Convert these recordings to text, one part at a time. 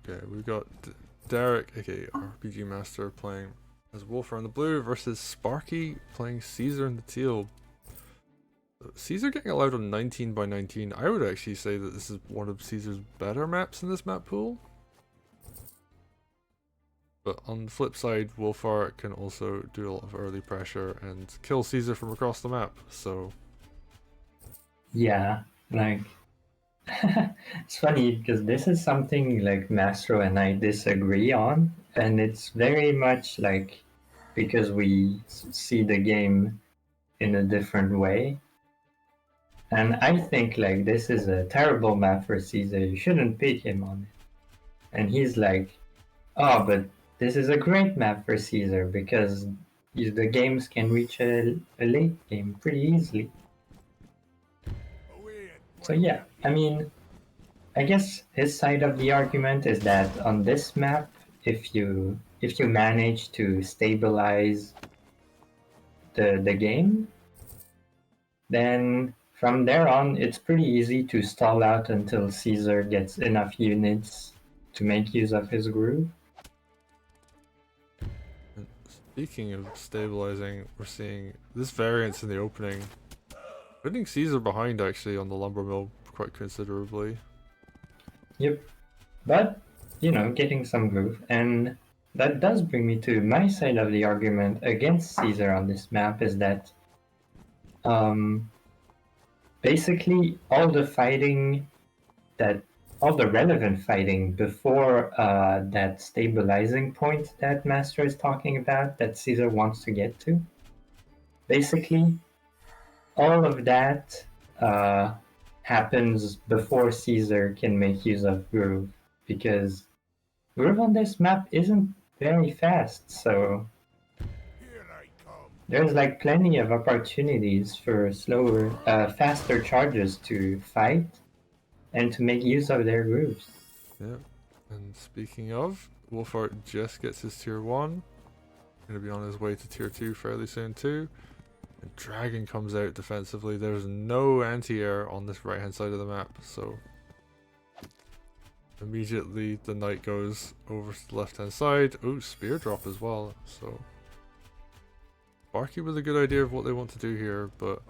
Okay, we've got Derrick, aka RPG Master, playing as Wulfar in the blue versus Sparky playing Caesar in the teal. Caesar getting allowed on 19 by 19. I would actually say that this is one of Caesar's better maps in this map pool. But on the flip side, Wulfar can also do a lot of early pressure and kill Caesar from across the map, so... Yeah, like... it's funny because this is something like Mastro and I disagree on, and it's very much like because we see the game in a different way. And I think like this is a terrible map for Caesar. You shouldn't pick him on it. And he's like, oh, but this is a great map for Caesar because the games can reach a late game pretty easily. So yeah, I mean, I guess his side of the argument is that on this map, if you manage to stabilize the game, then from there on it's pretty easy to stall out until Caesar gets enough units to make use of his groove. And speaking of stabilizing, we're seeing this variance in the opening, putting Caesar behind actually on the lumber mill quite considerably. Yep. But, you know, getting some groove. And that does bring me to my side of the argument against Caesar on this map is that basically all the relevant fighting before that stabilizing point that Master is talking about that Caesar wants to get to, basically all of that happens before Caesar can make use of groove, because groove on this map isn't very fast, so there's like plenty of opportunities for slower, faster charges to fight and to make use of their grooves. Yep. And speaking of, Wulfar just gets his tier 1. Gonna be on his way to tier 2 fairly soon too. And Dragon comes out defensively. There's no anti-air on this right hand side of the map, so immediately the knight goes over to the left hand side. Oh, spear drop as well, so Sparky with a good idea of what they want to do here, but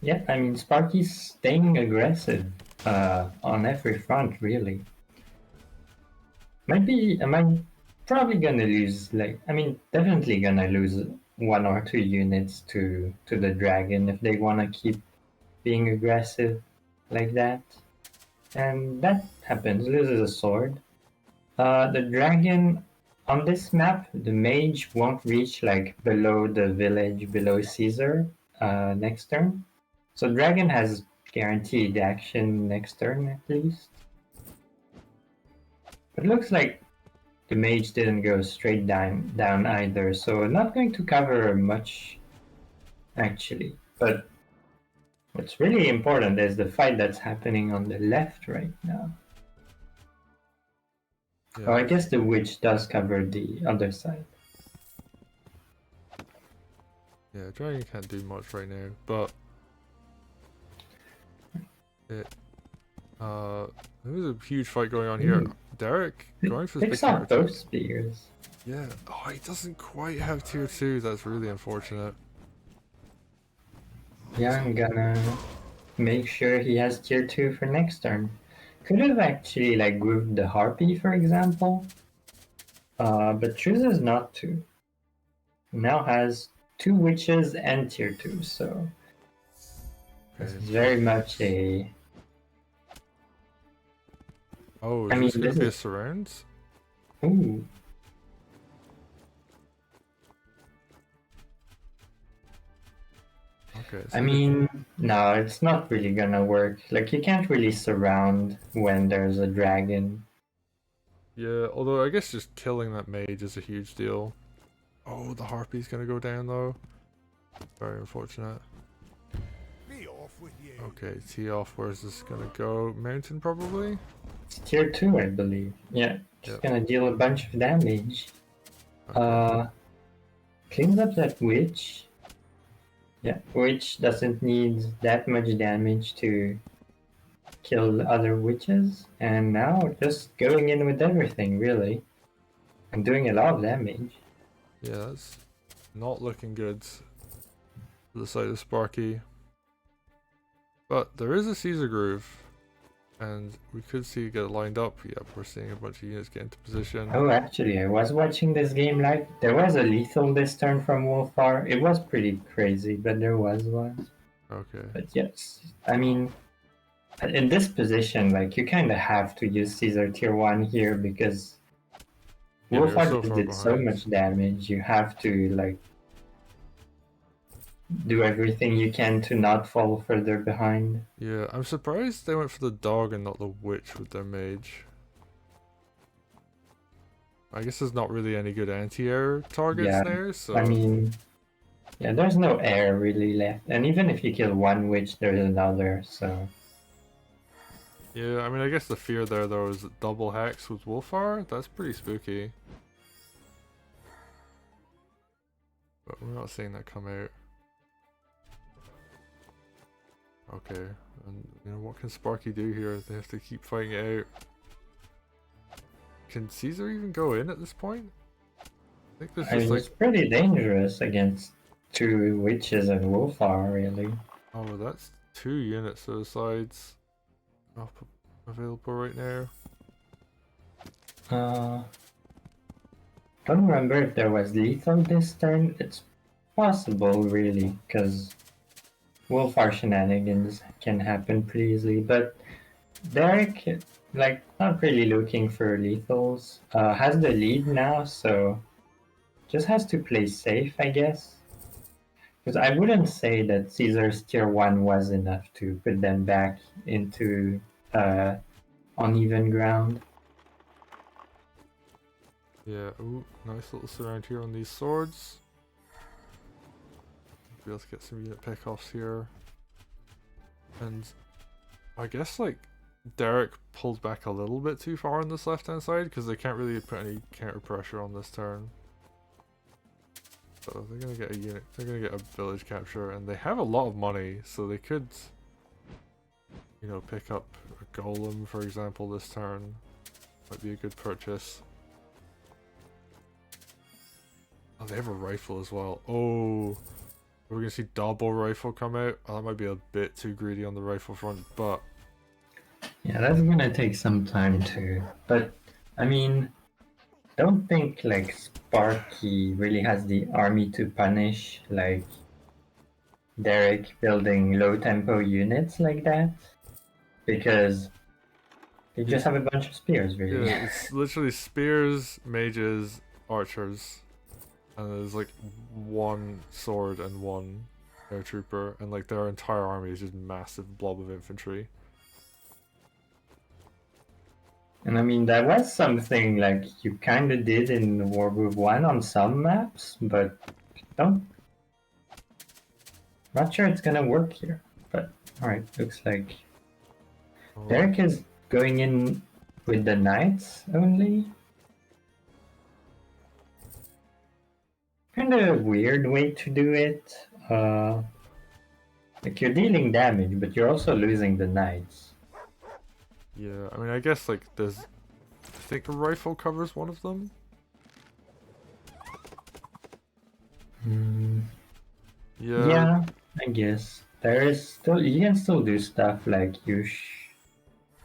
yeah, I mean Sparky's staying aggressive on every front, really. Am I probably gonna lose, like, I mean, definitely gonna lose 1 or 2 units to the dragon if they want to keep being aggressive like that. And that happens, loses a sword. The dragon on this map, the mage won't reach like below the village, below Caesar next turn. So dragon has guaranteed action next turn at least. It looks like the mage didn't go straight down either, so not going to cover much actually. But what's really important is the fight that's happening on the left right now. yeah. Oh, I guess the witch does cover the other side. Yeah, Dragon can't do much right now, but it there was a huge fight going on here. Derrick going for his Picks big up counter both spears. Yeah. Oh, he doesn't quite have tier 2. That's really unfortunate. Yeah, I'm gonna make sure he has tier 2 for next turn. Could have actually like grooved the harpy, for example, but chooses not to. Now has 2 witches and tier 2, so this is very much a... Oh, is this gonna be a surround? Ooh. Okay. So I mean, no, it's not really gonna work. Like, you can't really surround when there's a dragon. yeah, although I guess just killing that mage is a huge deal. Oh, the harpy's gonna go down though. Very unfortunate. Okay, tee off. Where's this gonna go? Mountain probably? It's tier 2, I believe. Yeah, just gonna deal a bunch of damage. Okay. Cleans up that witch. Yeah, witch doesn't need that much damage to kill other witches, and now just going in with everything, really. And doing a lot of damage. Yeah, that's not looking good for the side of Sparky. But there is a Caesar Groove. And we could see it get lined up. Yep, we're seeing a bunch of units get into position. Oh, actually, I was watching this game live. There was a lethal this turn from Wulfar. It was pretty crazy, but there was one. Okay. But yes, I mean, in this position, like, you kind of have to use Caesar tier 1 here because Yeah, but you're Wulfar so just far did so behind. much damage. You have to, like, do everything you can to not fall further behind. Yeah, I'm surprised they went for the dog and not the witch with their mage. I guess there's not really any good anti-air targets Yeah, there, so... I mean, yeah, there's no air really left. And even if you kill one witch, there's another, so... Yeah, I mean, I guess the fear there, though, is that double hex with Wulfar? That's pretty spooky. But we're not seeing that come out. Okay, and you know, what can Sparky do here? They have to keep fighting it out. Can Caesar even go in at this point? I think there's I just mean, like... it's pretty dangerous against two witches and Wulfar, really. Oh, that's 2 unit suicides up available right now. Don't remember if there was lethal this turn. It's possible, really, because Wulfar shenanigans can happen pretty easily. But Derrick, like, not really looking for lethals. Has the lead now, so just has to play safe, I guess. Because I wouldn't say that Caesar's tier 1 was enough to put them back into uneven ground. Yeah, ooh, nice little surround here on these swords. Be able to get some unit pickoffs here. And I guess like Derrick pulled back a little bit too far on this left hand side because they can't really put any counter pressure on this turn. So they're gonna get a unit, they're gonna get a village capture, and they have a lot of money, so they could, you know, pick up a golem, for example, this turn. Might be a good purchase. Oh, they have a rifle as well. Oh, we're gonna see double rifle come out. Oh, that might be a bit too greedy on the rifle front, but Yeah, that's gonna take some time too. But, I mean, don't think like Sparky really has the army to punish like Derrick building low tempo units like that. Because they just have a bunch of spears, really. yeah, it's literally spears, mages, archers, and there's like 1 sword and 1 air trooper, and like their entire army is just massive blob of infantry. And I mean, that was something like you kind of did in Wargroove 1 on some maps, but don't. Not sure it's gonna work here. But, alright, looks like Oh, Derrick is going in with the knights only. Kind of weird way to do it. Like you're dealing damage, but you're also losing the knights. yeah, I mean, I guess like there's, I think a rifle covers one of them. Yeah. Yeah, I guess there is still you can still do stuff like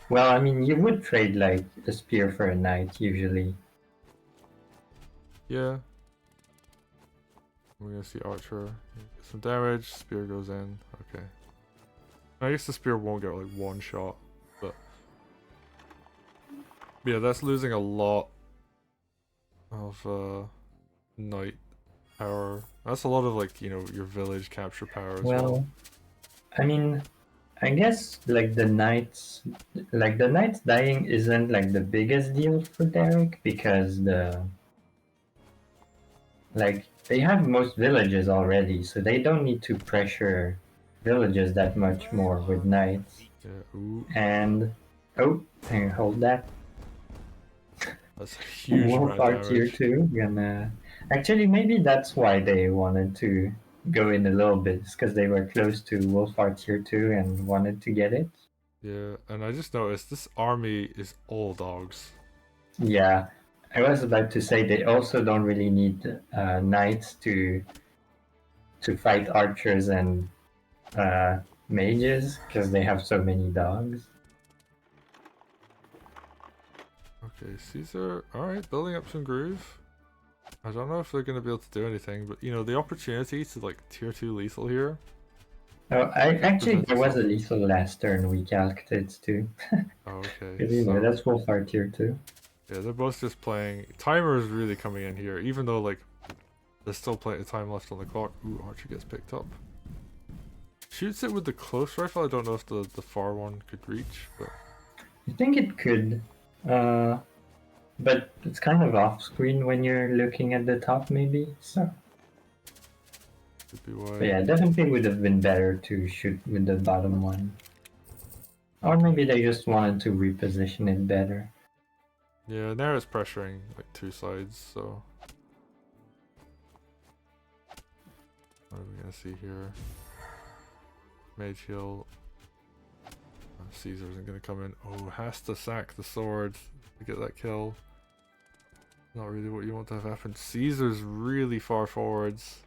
well, I mean, you would trade like a spear for a knight usually. Yeah. We're gonna see archer get some damage. Spear goes in. Okay. I guess the spear won't get like 1 shot, but yeah, that's losing a lot of knight power. That's a lot of like, you know, your village capture power as well. I mean, I guess like the knights dying isn't like the biggest deal for Derrick because they have most villages already, so they don't need to pressure villages that much more with knights. Yeah, ooh, And oh, hang on, hold that. that's a huge amount of Wulfar tier damage. 2 gonna actually maybe that's why they wanted to go in a little bit, because they were close to Wulfar tier 2 and wanted to get it. Yeah, and I just noticed this army is all dogs. Yeah, I was about to say they also don't really need knights to fight archers and uh, mages because they have so many dogs. Okay, Caesar. Alright, building up some groove. I don't know if they're going to be able to do anything, but you know, the opportunity to like tier 2 lethal here. Oh, I actually Presents there was itself. a lethal last turn we calced it too. Oh, okay, Because so that's Wulfar tier 2. yeah, they're both just playing. Timer is really coming in here, even though like there's still plenty of time left on the clock. Ooh, Archer gets picked up. Shoots it with the close rifle. I don't know if the far one could reach, but I think it could, uh, but it's kind of off screen when you're looking at the top, maybe. So, could be but why. yeah, definitely would have been better to shoot with the bottom one, or maybe they just wanted to reposition it better. Yeah, there it's pressuring like two sides, so what are we gonna see here? Mage heal. Caesar isn't gonna come in. Oh, has to sack the sword to get that kill. Not really what you want to have happen. Caesar's really far forwards.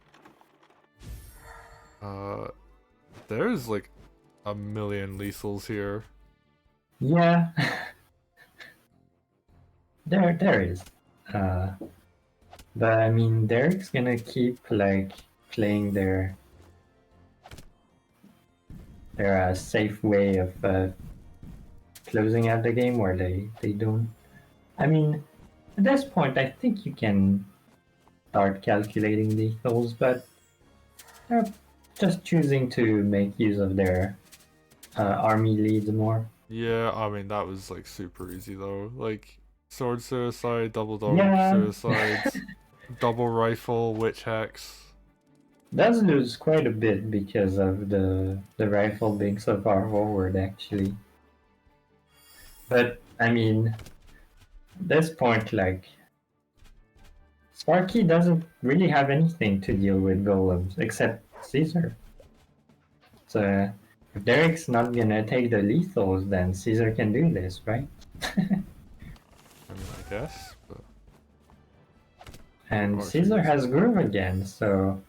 There's like a million lethals here. Yeah, there is. Uh, but I mean, Derrick's gonna keep like playing their safe way of closing out the game where they don't. I mean, at this point, I think you can start calculating lethals, but they're just choosing to make use of their army leads more. Yeah, I mean that was like super easy though. Like sword suicide, double dog Yeah, suicides, double rifle, witch hex. does lose quite a bit because of the rifle being so far forward, actually. But I mean, at this point, like Sparky doesn't really have anything to deal with golems except Caesar. So if Derek's not gonna take the lethals, then Caesar can do this, right? I mean, I guess, but And Archer Caesar gets has it. Groove again, so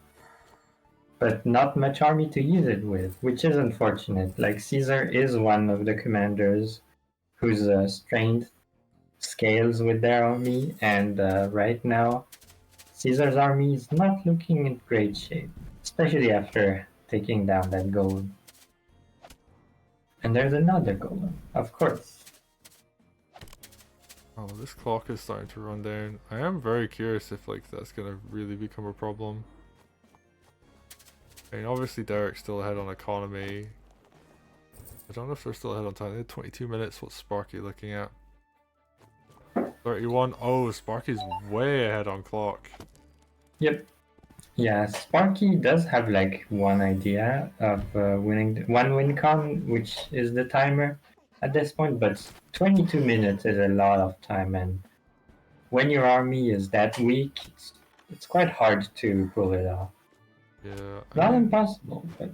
but not much army to use it with, which is unfortunate. Like Caesar is one of the commanders whose strength scales with their army, and right now Caesar's army is not looking in great shape, especially after taking down that golem. And there's another golem, of course. Oh, this clock is starting to run down. I am very curious if like that's gonna really become a problem. I mean, obviously Derek's still ahead on economy. I don't know if they're still ahead on time. They had 22 minutes. What's Sparky looking at? 31. Oh, Sparky's way ahead on clock. Yep. Yeah, Sparky does have like one idea of winning one win con, which is the timer at this point, but 22 minutes is a lot of time, and when your army is that weak, it's quite hard to pull it off. Yeah, I Not mean, impossible, but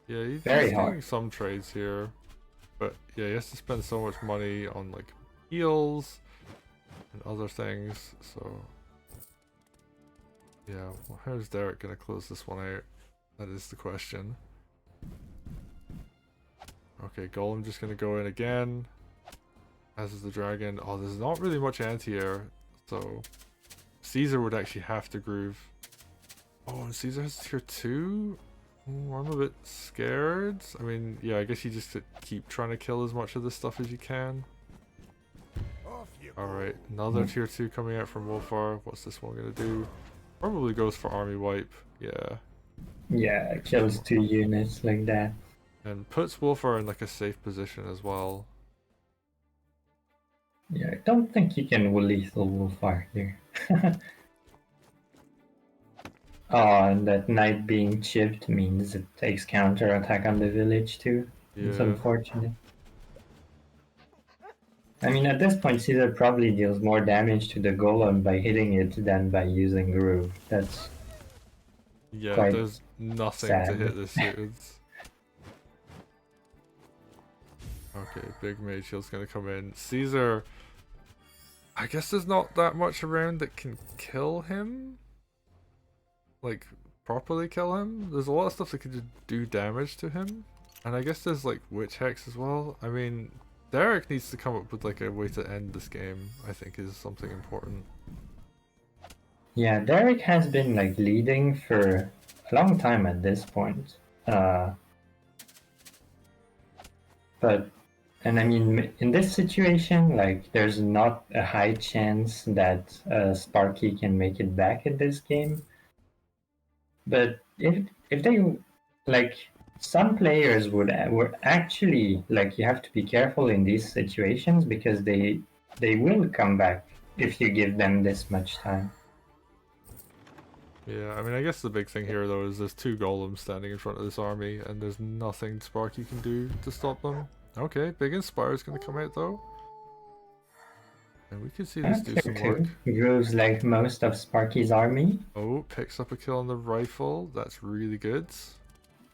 yeah, he's very hard. doing some trades here. But yeah, he has to spend so much money on like heals and other things, so yeah, well, how's Derek gonna close this one out? That is the question. Okay, Golem just gonna go in again. As is the dragon. Oh, there's not really much anti-air, so Caesar would actually have to groove. Oh, and Caesar has tier 2? I'm a bit scared. I mean, yeah, I guess you just keep trying to kill as much of this stuff as you can. Alright, another tier 2 coming out from Wulfar. What's this one gonna do? Probably goes for army wipe. Yeah. Yeah, it kills 2 units like that. And puts Wulfar in like a safe position as well. Yeah, I don't think you can lethal Wolfar here. Oh, and that knight being chipped means it takes counter attack on the village too. It's Yeah. unfortunate. I mean, at this point, Caesar probably deals more damage to the golem by hitting it than by using Groove. That's Yeah, quite there's nothing to hit sad. this unit. Okay, big mage heal's gonna come in. Caesar, I guess there's not that much around that can kill him. Like, properly kill him. There's a lot of stuff that could just do damage to him. And I guess there's like Witch Hex as well. I mean, Derrick needs to come up with like a way to end this game, I think is something important. Yeah, Derrick has been like leading for a long time at this point. But, and I mean, in this situation, like, there's not a high chance that Sparky can make it back in this game. But if they, like, some players would actually, like, you have to be careful in these situations because they will come back if you give them this much time. Yeah, I mean, I guess the big thing here though is there's two golems standing in front of this army, and there's nothing Sparky can do to stop them. Okay, big Inspire's gonna come out though. And we can see this do some work. Grooves like most of Sparky's army. Oh, picks up a kill on the rifle. That's really good.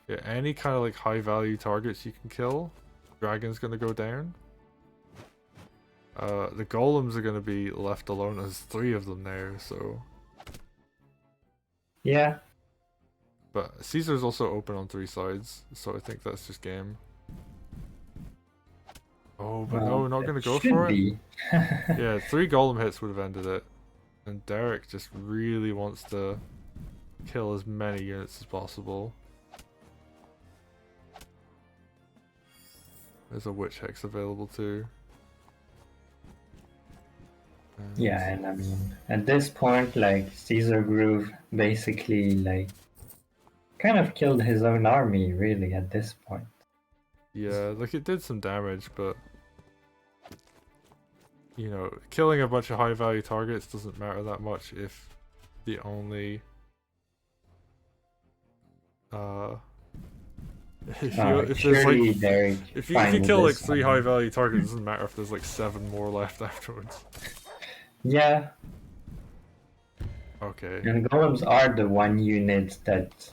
Yeah, any kind of like high value targets you can kill. Dragon's gonna go down. The golems are gonna be left alone. There's 3 of them there, so. Yeah. But Caesar's also open on 3 sides, so I think that's just game. Oh, but no, not gonna go for it. Yeah, 3 golem hits would have ended it. And Derrick just really wants to kill as many units as possible. There's a Witch Hex available too. Yeah, and I mean, at this point, like, Caesar Groove basically, like, kind of killed his own army, really, at this point. Yeah, like, it did some damage, but, you know, killing a bunch of high value targets doesn't matter that much if the only... if there's like... If you kill like 3 high value targets, it doesn't matter if there's like 7 more left afterwards. Yeah. Okay. And golems are the one unit that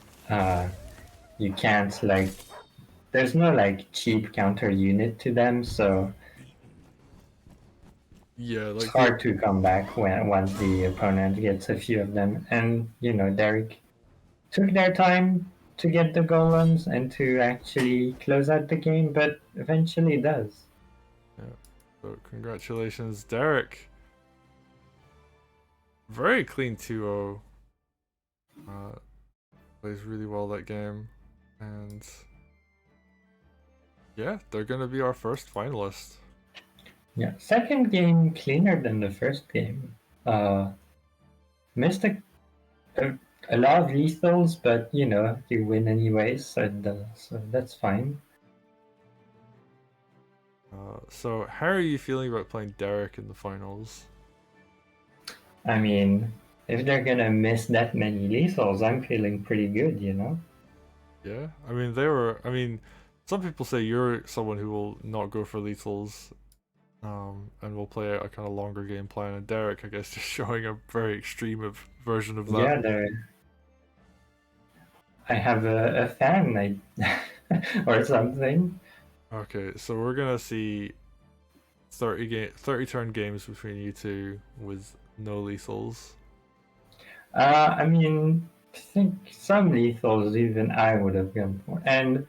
you can't, like, there's no like cheap counter unit to them, so yeah, like, it's hard to come back once the opponent gets a few of them. And you know, Derrick took their time to get the golems and to actually close out the game, but eventually does. Yeah. So congratulations, Derrick. Very clean 2-0. Plays really well that game, and yeah, they're gonna be our first finalist. Yeah, second game cleaner than the first game. Missed a lot of lethals, but you know, you win anyways, so that's fine. So how are you feeling about playing Derrick in the finals? I mean, if they're gonna miss that many lethals, I'm feeling pretty good, you know? Yeah, I mean, they were. I mean, some people say you're someone who will not go for lethals, and will play a kind of longer game plan. And Derrick, I guess, just showing a very extreme version of that. Yeah, I have a fan, or something. Okay, so we're gonna see 30 turn games between you two with no lethals. I mean, I think some lethals even I would have gone for. And,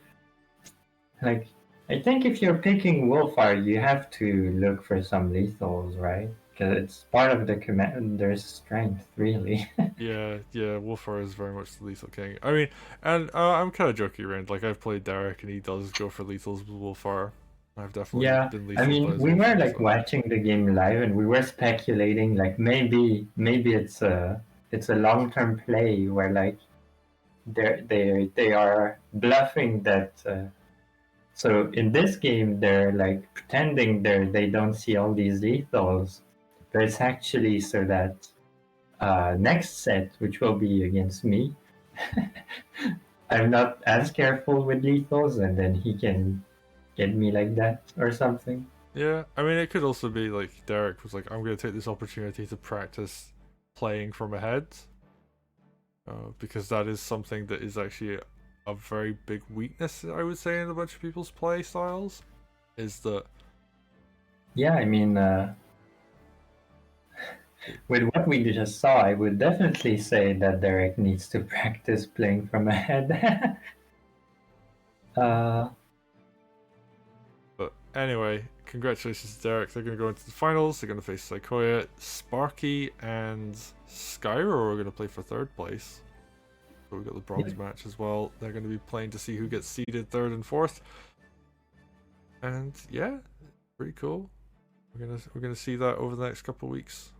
like, I think if you're picking Wulfar, you have to look for some lethals, right? Because it's part of the commander's strength, really. Yeah, Wulfar is very much the lethal king. I mean, and I'm kind of joking around. Like, I've played Derrick, and he does go for lethals with Wulfar. I've definitely been lethal. I mean, we were like watching the game live, and we were speculating, like, maybe it's a long-term play where, like, they are bluffing that. So in this game, they're like pretending they don't see all these lethals, but it's actually so that next set, which will be against me, I'm not as careful with lethals, and then he can get me like that or something. Yeah, I mean, it could also be like Derrick was like, I'm going to take this opportunity to practice playing from ahead, because that is something that is actually a very big weakness, I would say, in a bunch of people's play styles. is that Yeah, I mean, with what we just saw, I would definitely say that Derek needs to practice playing from ahead. uh, But anyway, congratulations to Derek. They're going to go into the finals. They're going to face Saykoya, Sparky, and Skyro are going to play for third place. So we've got the bronze match as well. They're going to be playing to see who gets seeded third and fourth. And yeah, pretty cool. We're gonna see that over the next couple of weeks.